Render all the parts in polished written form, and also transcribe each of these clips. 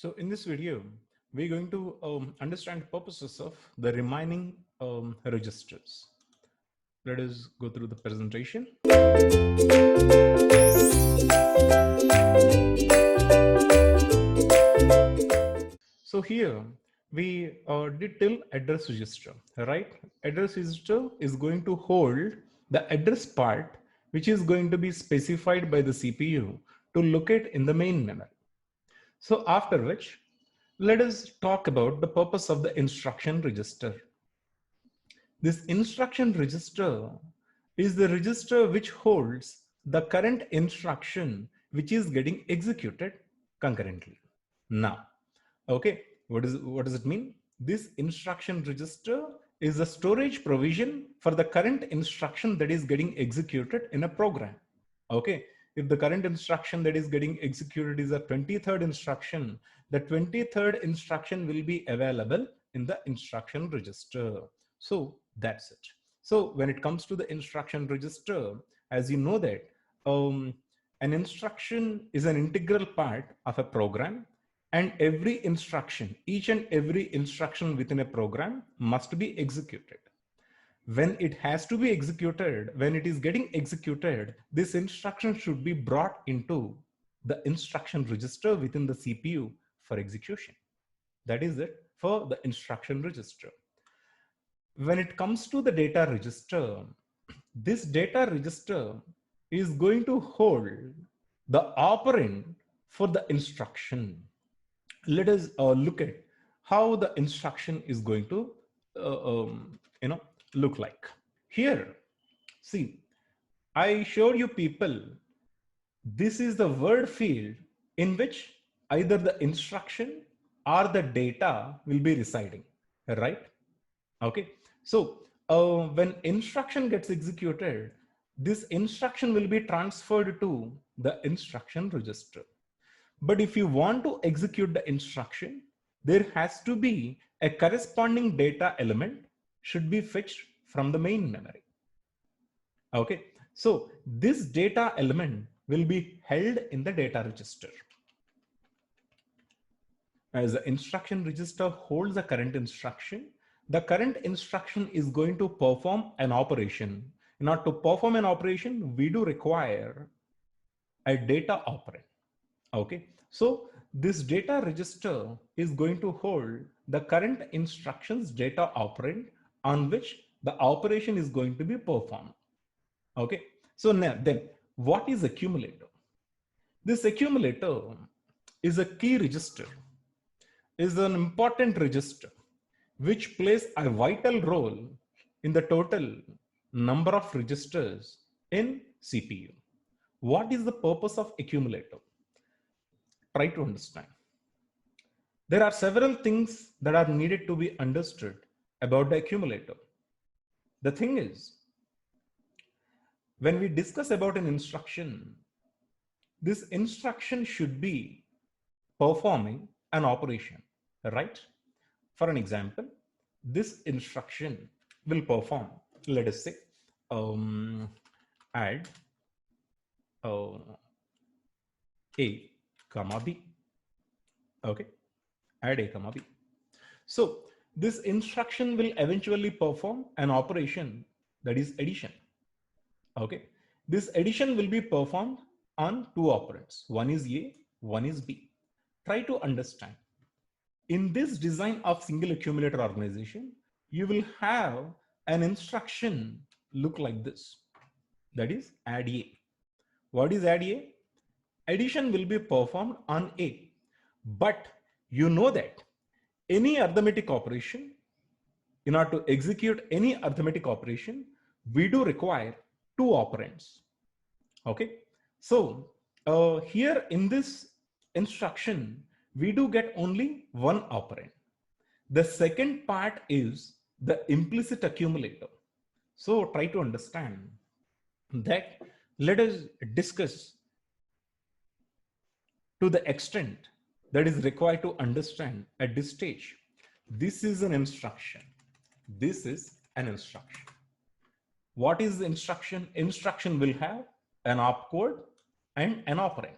So in this video, we're going to understand purposes of the remaining registers. Let us go through the presentation. So here we did till address register, right? Address register is going to hold the address part, which is going to be specified by the CPU to locate in the main memory. So after which, let us talk about the purpose of the instruction register. This instruction register is the register which holds the current instruction which is getting executed concurrently. Now, okay, what does it mean? This instruction register is a storage provision for the current instruction that is getting executed in a program. Okay, if the current instruction that is getting executed is a 23rd instruction, the 23rd instruction will be available in the instruction register. So that's it. So when it comes to the instruction register, as you know that an instruction is an integral part of a program, and every instruction, each and every instruction within a program must be executed. When it has to be executed, when it is getting executed, this instruction should be brought into the instruction register within the CPU for execution. That is it for the instruction register. When it comes to the data register, this data register is going to hold the operand for the instruction. Let us look at how the instruction is going to look like. Here, see, I showed you people, this is the word field in which either the instruction or the data will be residing, right? Okay, so when instruction gets executed, this instruction will be transferred to the instruction register. But if you want to execute the instruction, there has to be a corresponding data element should be fetched from the main memory. Okay, so this data element will be held in the data register. As the instruction register holds the current instruction is going to perform an operation. In order to perform an operation, we do require a data operand. Okay, so this data register is going to hold the current instructions data operand on which the operation is going to be performed. Okay, so now then what is accumulator? This accumulator is a key register, is an important register which plays a vital role in the total number of registers in CPU. What is the purpose of accumulator? Try to understand. There are several things that are needed to be understood about the accumulator. The thing is, when we discuss about an instruction, this instruction should be performing an operation, right? For an example, this instruction will perform, let us say, add A comma B. Okay, add A comma B. So this instruction will eventually perform an operation that is addition. Okay, this addition will be performed on two operands. One is A, one is B. Try to understand. In this design of single accumulator organization, you will have an instruction look like this. That is add A. What is add A? Addition will be performed on A. But you know that any arithmetic operation, in order to execute any arithmetic operation, we do require two operands. Okay, so here in this instruction, we do get only one operand. The second part is the implicit accumulator. So try to understand that. Let us discuss to the extent that is required to understand at this stage. This is an instruction. This is an instruction. What is the instruction? Instruction will have an opcode and an operand.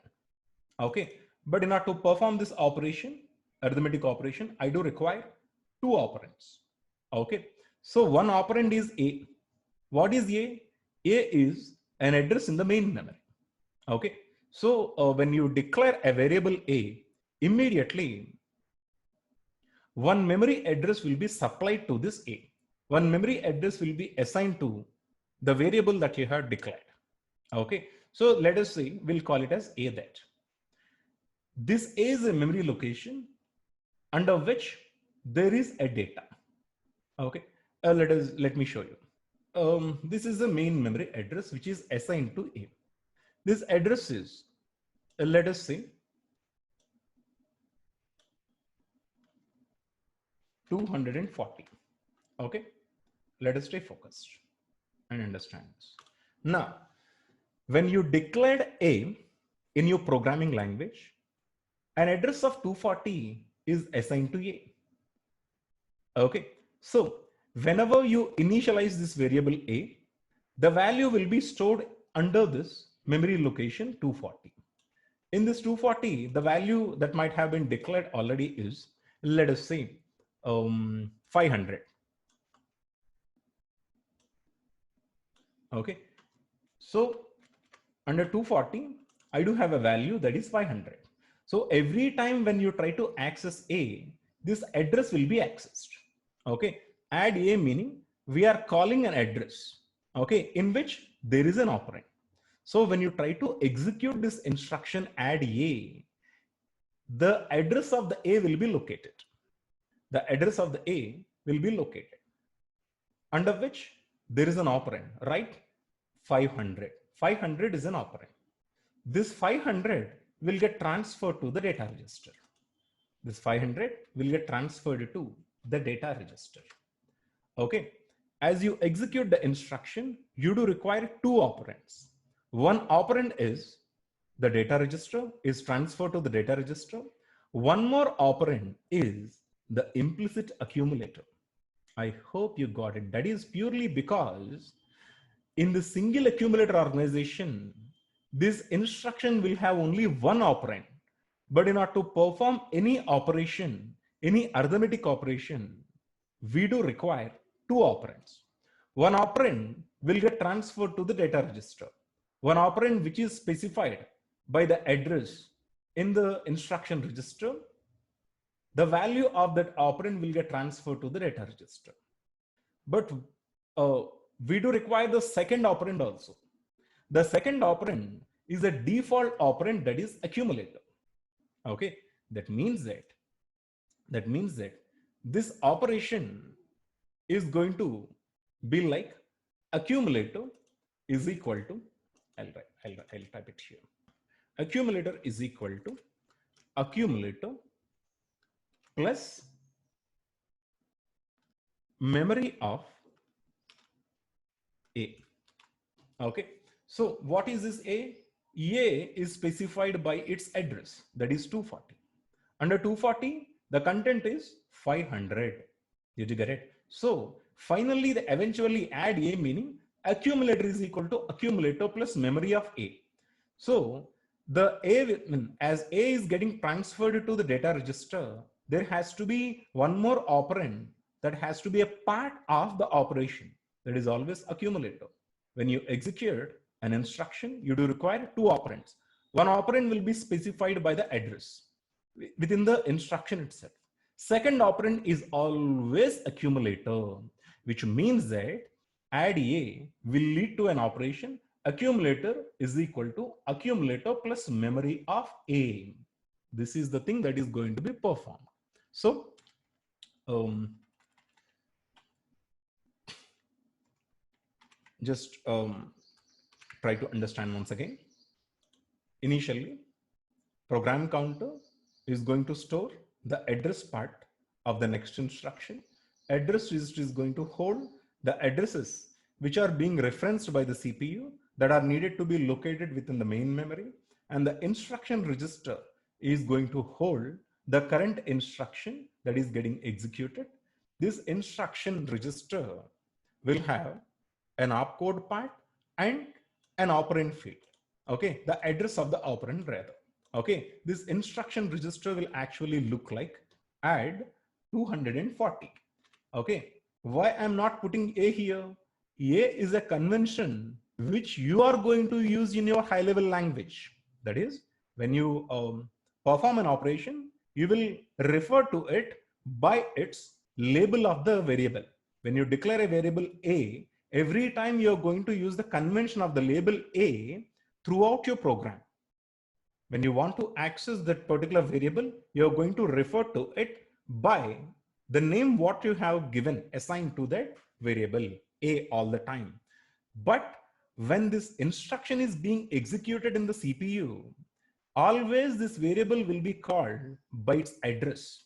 Okay, but in order to perform this operation, arithmetic operation, I do require two operands. Okay. So one operand is A. What is A? A is an address in the main memory. Okay. So when you declare a variable A, immediately one memory address will be supplied to this A. One memory address will be assigned to the variable that you have declared. Okay. So let us say we'll call it as A that. This A is a memory location under which there is a data. Okay. Let me show you. This is the main memory address which is assigned to A. This address is, let us say, 240. Okay. Let us stay focused and understand this. Now, when you declared A in your programming language, an address of 240 is assigned to A. Okay. So whenever you initialize this variable A, the value will be stored under this memory location 240. In this 240, the value that might have been declared already is, let us say, 500. Okay. So under 240, I do have a value that is 500. So every time when you try to access A, this address will be accessed. Okay. Add A meaning we are calling an address. Okay. In which there is an operand. So when you try to execute this instruction add A, the address of the A will be located. The address of the A will be located under which there is an operand, right? 500. 500 is an operand. This 500 will get transferred to the data register. This 500 will get transferred to the data register. Okay. As you execute the instruction, you do require two operands. One operand is the data register is transferred to the data register. One more operand is the implicit accumulator. I hope you got it. That is purely because in the single accumulator organization, this instruction will have only one operand. But in order to perform any operation, any arithmetic operation, we do require two operands. One operand will get transferred to the data register. One operand which is specified by the address in the instruction register, the value of that operand will get transferred to the data register. But we do require the second operand also. The second operand is a default operand that is accumulator. Okay, that means that this operation is going to be like accumulator is equal to, I'll type it here. Accumulator is equal to accumulator plus memory of A. Okay. So what is this A? A is specified by its address, that is 240. Under 240, the content is 500. Did you get it? So finally, the eventually add A meaning accumulator is equal to accumulator plus memory of A. So the A, as A is getting transferred to the data register, there has to be one more operand that has to be a part of the operation. That is always accumulator. When you execute an instruction, you do require two operands. One operand will be specified by the address within the instruction itself. Second operand is always accumulator, which means that add A will lead to an operation. Accumulator is equal to accumulator plus memory of A. This is the thing that is going to be performed. So, just try to understand once again. Initially, program counter is going to store the address part of the next instruction. Address register is going to hold the addresses which are being referenced by the CPU that are needed to be located within the main memory, and the instruction register is going to hold the current instruction that is getting executed. This instruction register will have an opcode part and an operand field. Okay, the address of the operand rather. Okay, this instruction register will actually look like add 240. Okay, why I'm not putting A here? A is a convention which you are going to use in your high level language. That is, when you perform an operation, you will refer to it by its label of the variable. When you declare a variable A, every time you're going to use the convention of the label A throughout your program. When you want to access that particular variable, you're going to refer to it by the name what you have given assigned to that variable A all the time. But when this instruction is being executed in the CPU, always this variable will be called by its address.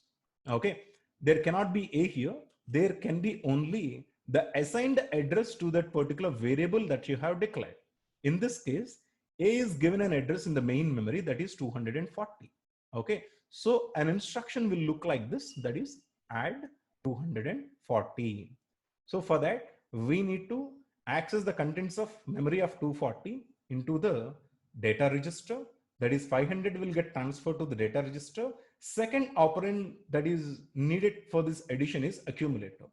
Okay, there cannot be A here. There can be only the assigned address to that particular variable that you have declared. In this case, A is given an address in the main memory, that is 240. Okay, so an instruction will look like this, that is add 240. So for that, we need to access the contents of memory of 240 into the data register. That is 500 will get transferred to the data register. Second operand that is needed for this addition is accumulator.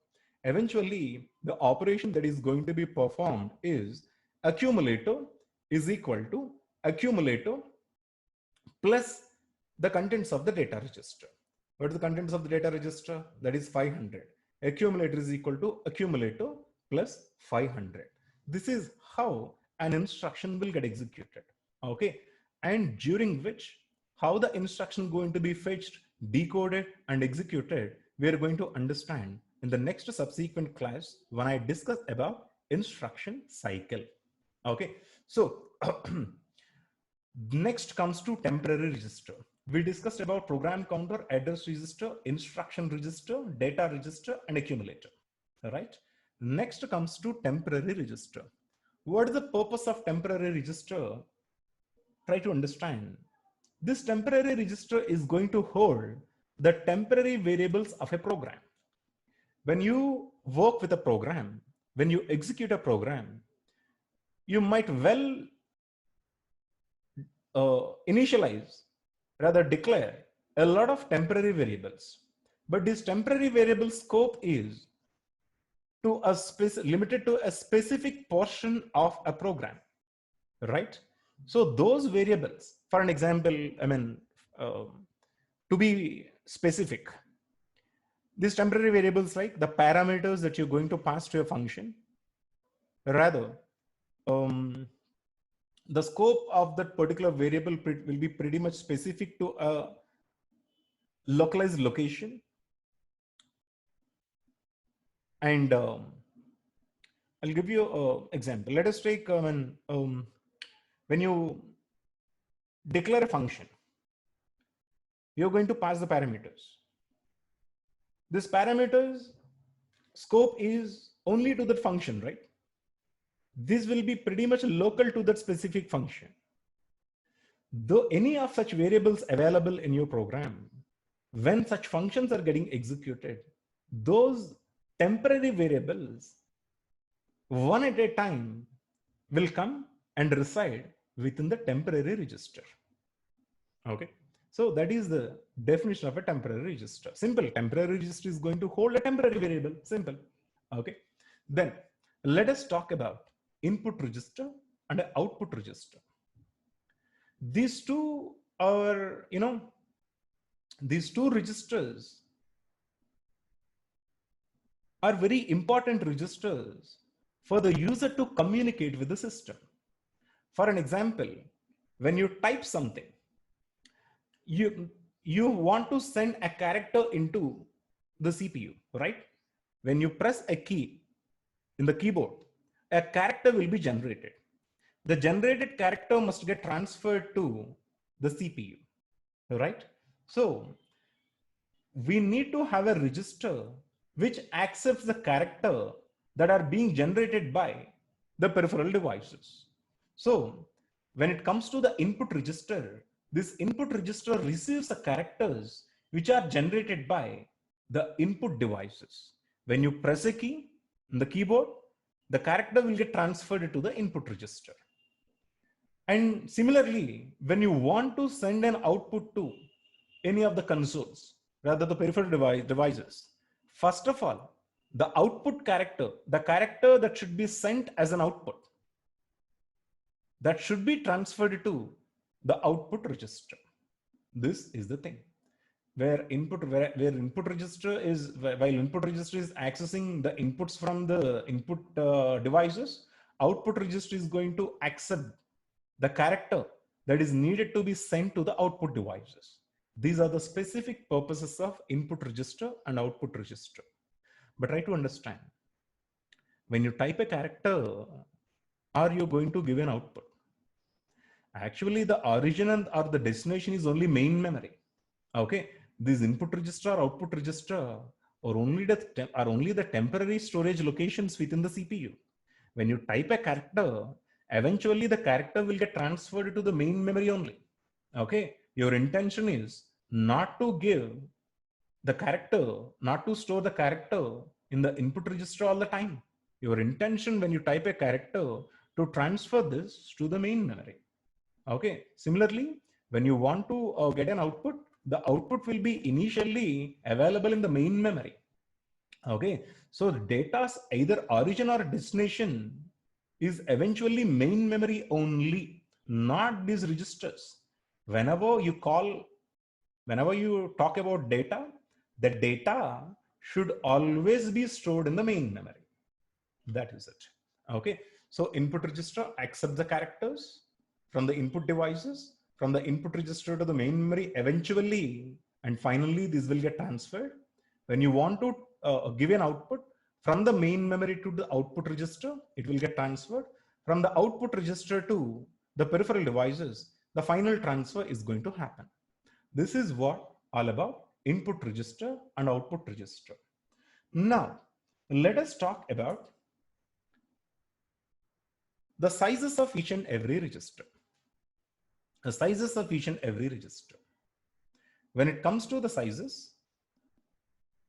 Eventually, the operation that is going to be performed is accumulator is equal to accumulator plus the contents of the data register. What is the contents of the data register? That is 500. Accumulator is equal to accumulator plus 500. This is how an instruction will get executed. Okay, and during which how the instruction going to be fetched, decoded, and executed, we are going to understand in the next subsequent class when I discuss about instruction cycle. Okay, so next comes to temporary register. We discussed about program counter, address register, instruction register, data register, and accumulator. All right. Next comes to temporary register. What is the purpose of temporary register? Try to understand. This temporary register is going to hold the temporary variables of a program. When you work with a program, when you execute a program, you might well initialize, rather declare a lot of temporary variables. But this temporary variable scope is to a limited to a specific portion of a program, right? So those variables, for an example, I mean, to be specific, these temporary variables like the parameters that you're going to pass to a function, rather, the scope of that particular variable will be pretty much specific to a localized location. And I'll give you an example. Let us take when you declare a function, you're going to pass the parameters. This parameters scope is only to that function, right? This will be pretty much local to that specific function. Though any of such variables available in your program, when such functions are getting executed, those temporary variables, one at a time, will come and reside within the temporary register. Okay, so that is the definition of a temporary register. Simple. Temporary register is going to hold a temporary variable. Simple. Okay, then let us talk about input register and output register. These two are, these two registers are very important registers for the user to communicate with the system. For an example, when you type something, you want to send a character into the CPU, right? When you press a key in the keyboard, a character will be generated. The generated character must get transferred to the CPU, right? So we need to have a register which accepts the character that are being generated by the peripheral devices. So when it comes to the input register, this input register receives the characters which are generated by the input devices. When you press a key in the keyboard, the character will get transferred to the input register. And similarly, when you want to send an output to any of the consoles, rather the peripheral devices. First of all, the output character, the character that should be sent as an output, that should be transferred to the output register. This is the thing. Where input register is, while input register is accessing the inputs from the input devices, output register is going to accept the character that is needed to be sent to the output devices. These are the specific purposes of input register and output register. But try to understand, when you type a character, are you going to give an output? Actually, the origin or the destination is only main memory. Okay, these input register, output register are only the temporary storage locations within the CPU. When you type a character, eventually the character will get transferred to the main memory only. Okay, your intention is not to give the character, not to store the character in the input register all the time. Your intention when you type a character to transfer this to the main memory. Okay, similarly, when you want to get an output, the output will be initially available in the main memory. Okay, so data's either origin or destination is eventually main memory only, not these registers. Whenever you talk about data, the data should always be stored in the main memory. That is it. Okay, so input register accepts the characters from the input devices, from the input register to the main memory eventually, and finally this will get transferred. When you want to give an output from the main memory to the output register, it will get transferred. From the output register to the peripheral devices, the final transfer is going to happen. This is what all about input register and output register. Now, let us talk about the sizes of each and every register. The sizes of each and every register. When it comes to the sizes,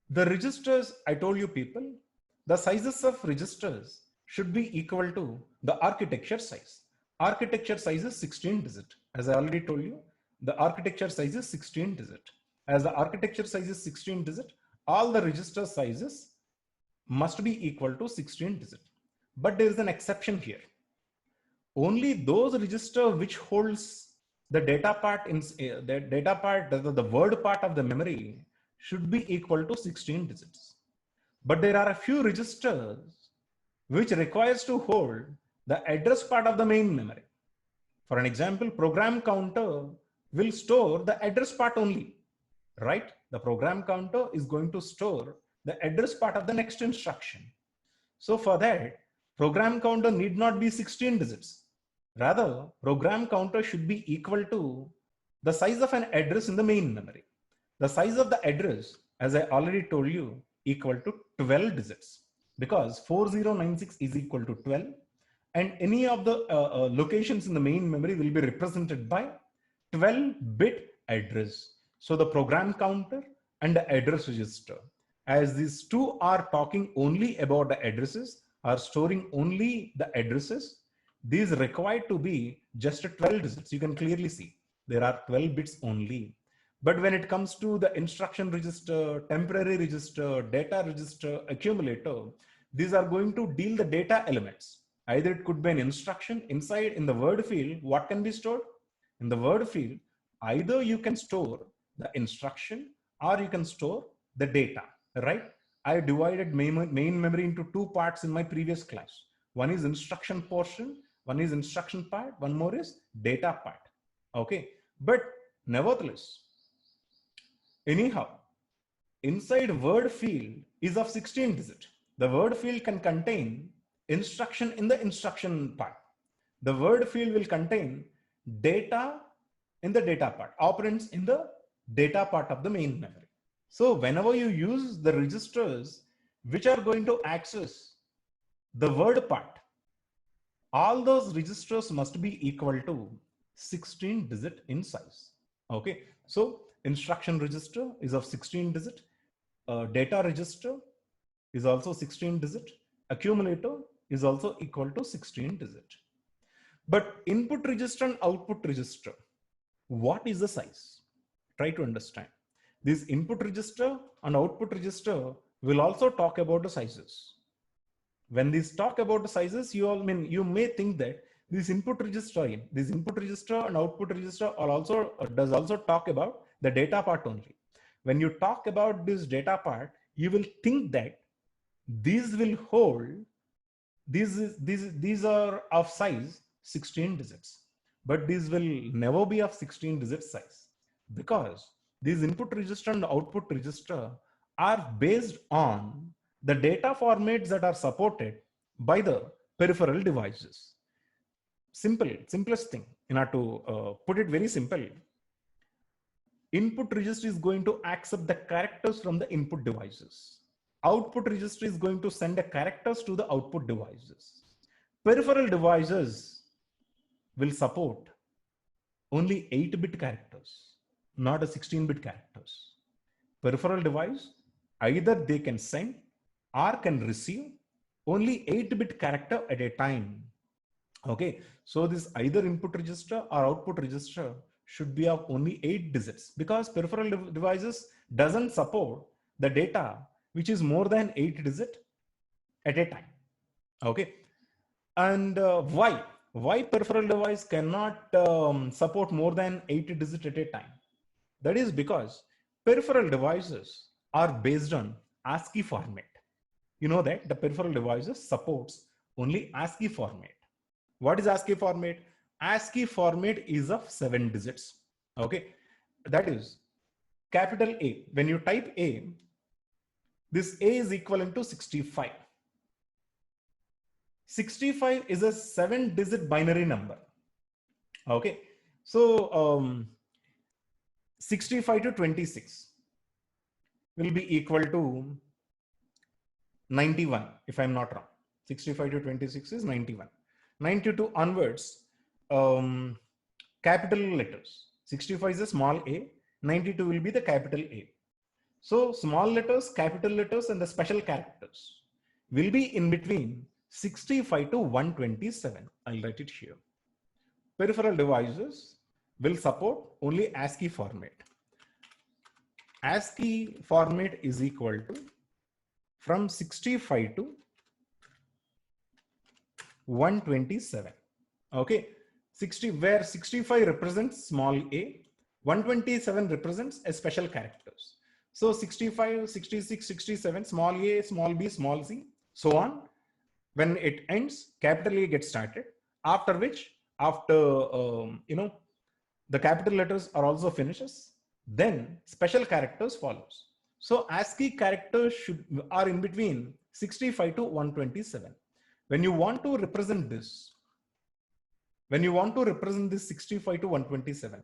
the registers, I told you people, the sizes of registers should be equal to the architecture size. Architecture size is 16 digit. As I already told you, the architecture size is 16 digit. As the architecture size is 16 digit, all the register sizes must be equal to 16 digit. But there is an exception here. Only those register which holds the data part in the word part of the memory should be equal to 16 digits. But there are a few registers which requires to hold the address part of the main memory. For an example, program counter will store the address part only, right? The program counter is going to store the address part of the next instruction. So for that, program counter need not be 16 digits. Rather, program counter should be equal to the size of an address in the main memory. The size of the address, as I already told you, equal to 12 digits, because 4096 is equal to 12, and any of the locations in the main memory will be represented by 12-bit address. So the program counter and the address register, as these two are talking only about the addresses, are storing only the addresses, these required to be just 12 digits. You can clearly see there are 12 bits only. But when it comes to the instruction register, temporary register, data register, accumulator, these are going to deal the data elements. Either it could be an instruction inside in the word field. What can be stored? In the word field, either you can store the instruction or you can store the data, right? I divided main memory into two parts in my previous class. One is instruction portion, one is instruction part, one more is data part. Okay, but nevertheless, anyhow, inside word field is of 16 digit. The word field can contain instruction in the instruction part. The word field will contain data in the data part, operands in the data part of the main memory. So whenever you use the registers which are going to access the word part, all those registers must be equal to 16 digit in size. Okay, so instruction register is of 16 digit, data register is also 16 digit, accumulator is also equal to 16 digit. But input register and output register, what is the size? Try to understand. This input register and output register will also talk about the sizes. When these talk about the sizes, you may think that this input register and output register are also does also talk about the data part only. When you talk about this data part, you will think that these will hold these are of size 16 digits, but these will never be of 16 digit size, because these input register and output register are based on the data formats that are supported by the peripheral devices. Simplest thing, in order to put it very simple, input register is going to accept the characters from the input devices. Output register is going to send the characters to the output devices. Peripheral devices will support only 8-bit characters, not a 16-bit characters. Peripheral device, either they can send or can receive only 8-bit character at a time. Okay, so this either input register or output register should be of only 8 digits, because peripheral devices doesn't support the data which is more than 8 digit at a time. Okay, and why peripheral device cannot support more than 8 digit at a time? That is because peripheral devices are based on ASCII format. You know that the peripheral devices supports only ASCII format. What is ASCII format? ASCII format is of 7 digits. Okay, that is capital A. When you type A, this A is equivalent to 65. 65 is a 7-digit binary number. Okay, so 65 to 26 will be equal to 91, if I'm not wrong. 65 to 26 is 91. 92 onwards, capital letters. 65 is a small a, 92 will be the capital A. So small letters, capital letters, and the special characters will be in between 65 to 127. I'll write it here. Peripheral devices will support only ASCII format. ASCII format is equal to from 65 to 127. Okay, 65 represents small a, 127 represents a special characters. So 65, 66, 67, small a, small b, small c, so on. When it ends, capital A gets started. After which, after the capital letters are also finishes, then special characters follows. So ASCII characters are in between 65 to 127. When you want to represent this, 65 to 127,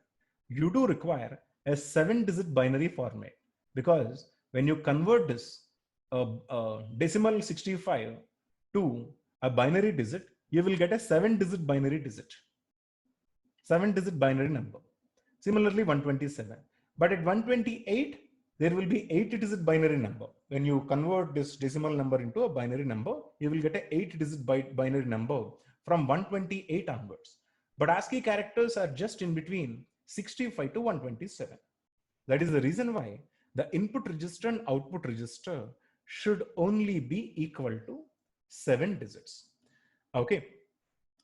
you do require a 7-digit binary format, because when you convert this decimal 65 to a binary digit, you will get a 7-digit binary digit, 7-digit binary number. Similarly, 127. But at 128, there will be 8-digit binary number. When you convert this decimal number into a binary number, you will get a 8-digit binary number from 128 onwards. But ASCII characters are just in between 65 to 127. That is the reason why the input register and output register should only be equal to 7 digits. Okay,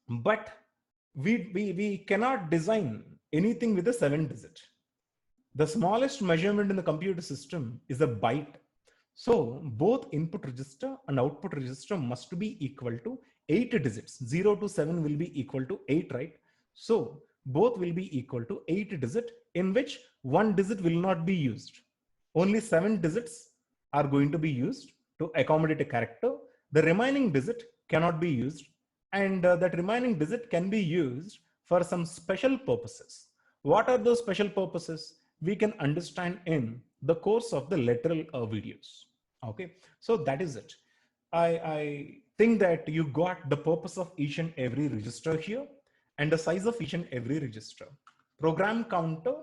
but we cannot design anything with a 7-digit. The smallest measurement in the computer system is a byte. So both input register and output register must be equal to 8 digits. 0 to 7 will be equal to 8, right? So both will be equal to 8 digit, in which 1 digit will not be used. Only 7 digits are going to be used to accommodate a character. The remaining digit cannot be used, and that remaining digit can be used for some special purposes. What are those special purposes? We can understand in the course of the lateral videos. Okay, so that is it. I think that you got the purpose of each and every register here and the size of each and every register. Program counter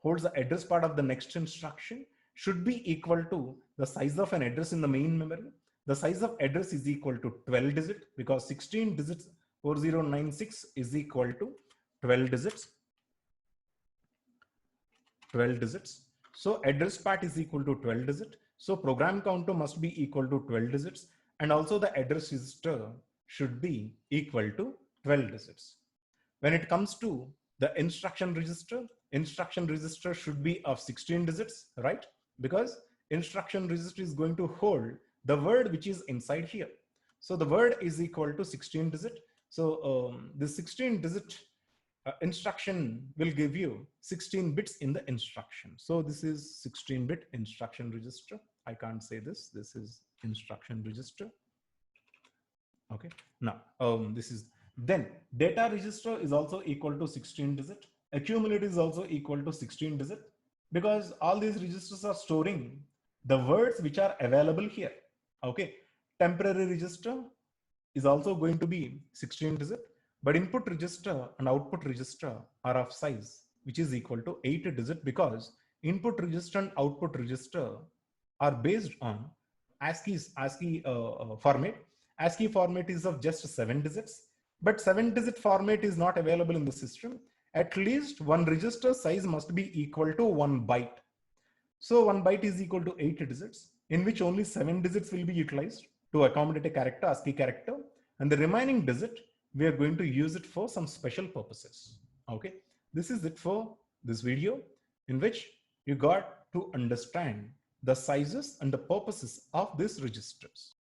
holds the address part of the next instruction, should be equal to the size of an address in the main memory. The size of address is equal to 12 digits, because 16 digits 4096 is equal to 12 digits. 12 digits. So address part is equal to 12 digit. So program counter must be equal to 12 digits, and also the address register should be equal to 12 digits. When it comes to the instruction register should be of 16 digits, right? Because instruction register is going to hold the word which is inside here. So the word is equal to 16 digit. So the 16 digit instruction will give you 16 bits in the instruction. So this is 16-bit instruction register. I can't say this. This is instruction register. Okay. Now, this is then data register is also equal to 16 digit. Accumulator is also equal to 16 digit, because all these registers are storing the words which are available here. Okay. Temporary register is also going to be 16 digit, but input register and output register are of size which is equal to 8 digit, because input register and output register are based on ASCII format. ASCII format is of just 7 digits, but 7-digit format is not available in the system. At least one register size must be equal to 1 byte. So 1 byte is equal to 8 digits, in which only 7 digits will be utilized to accommodate a character, ASCII character, and the remaining digit, we are going to use it for some special purposes. Okay, this is it for this video, in which you got to understand the sizes and the purposes of these registers.